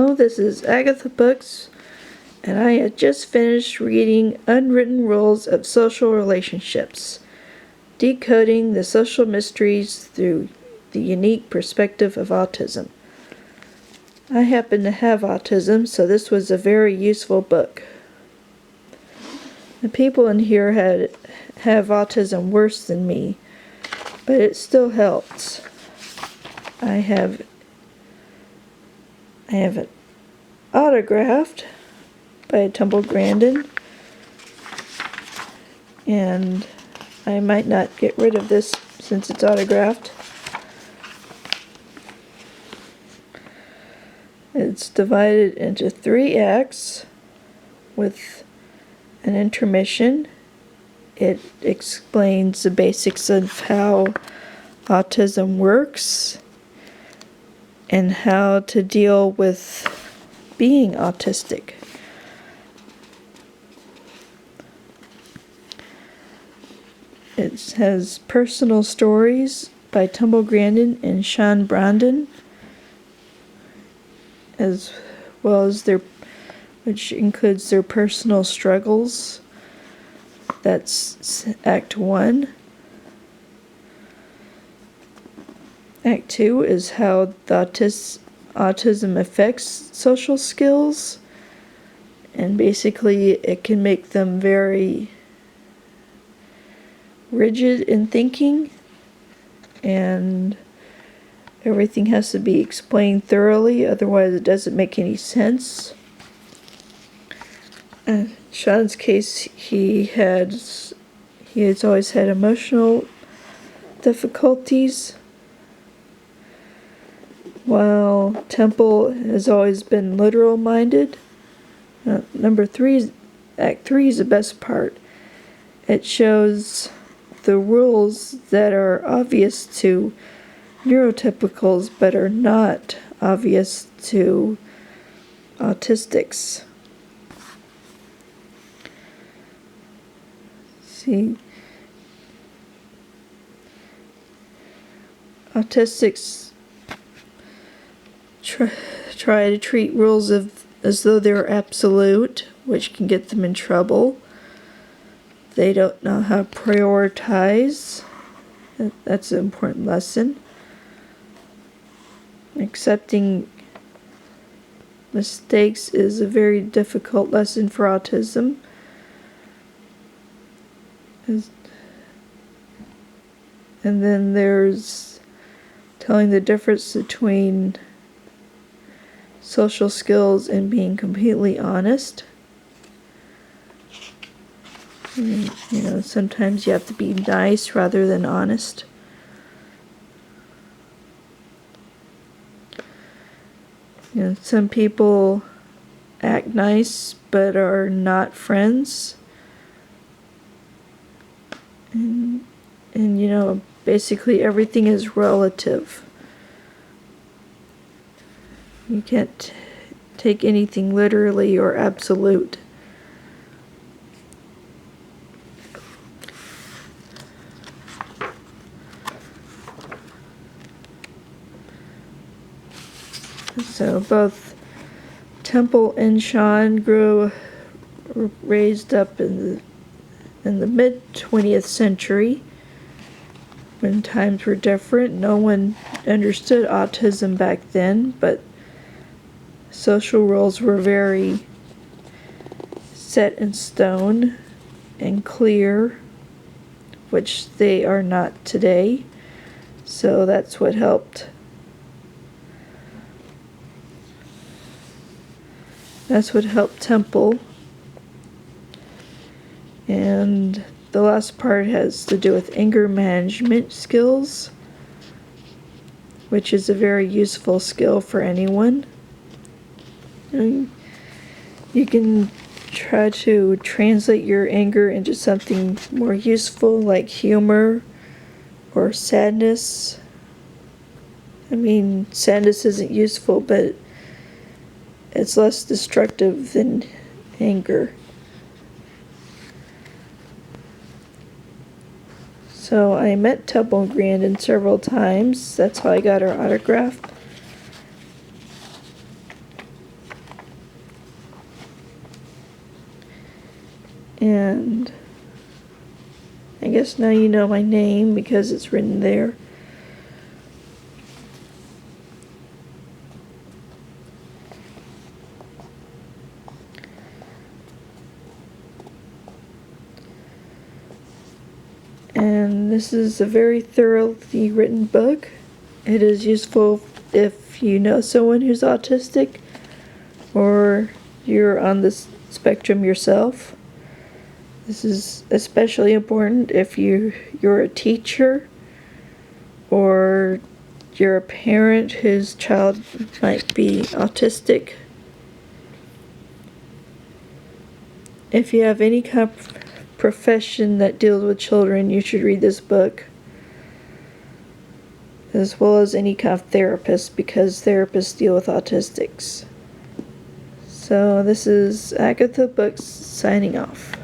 Hello, this is Agatha Books, and I had just finished reading Unwritten Rules of Social Relationships, decoding the social mysteries through the unique perspective of autism. I happen to have autism, so this was a very useful book. The people in here have autism worse than me, but it still helps. I have it autographed by Temple Grandin, and I might not get rid of this since it's autographed. It's divided into 3 acts with an intermission. It explains the basics of how autism works and how to deal with being autistic. It has personal stories by Temple Grandin and Sean Brandon, as well as which includes their personal struggles. That's Act 1. Act 2 is how the autism affects social skills, and basically it can make them very rigid in thinking, and everything has to be explained thoroughly, otherwise it doesn't make any sense. In Sean's case, he has always had emotional difficulties, while Temple has always been literal-minded. Act 3 is the best part. It shows the rules that are obvious to neurotypicals but are not obvious to autistics. See, autistics try to treat rules as though they're absolute, which can get them in trouble. They don't know how to prioritize. That's an important lesson. Accepting mistakes is a very difficult lesson for autism. And then there's telling the difference between social skills and being completely honest. Sometimes you have to be nice rather than honest. Some people act nice but are not friends. And basically everything is relative. You can't take anything literally or absolute. So both Temple and Sean raised up in the mid-20th century, when times were different. No one understood autism back then, but social roles were very set in stone and clear, which they are not today. So that's what helped. That's what helped Temple. And the last part has to do with anger management skills, which is a very useful skill for anyone. You can try to translate your anger into something more useful, like humor or sadness. Sadness isn't useful, but it's less destructive than anger. So I met Temple Grandin several times. That's how I got her autograph. And I guess now you know my name because it's written there. And this is a very thoroughly written book. It is useful if you know someone who's autistic or you're on the spectrum yourself. This is especially important if you're a teacher or you're a parent whose child might be autistic. If you have any kind of profession that deals with children, you should read this book, as well as any kind of therapist, because therapists deal with autistics. So this is Agatha Books signing off.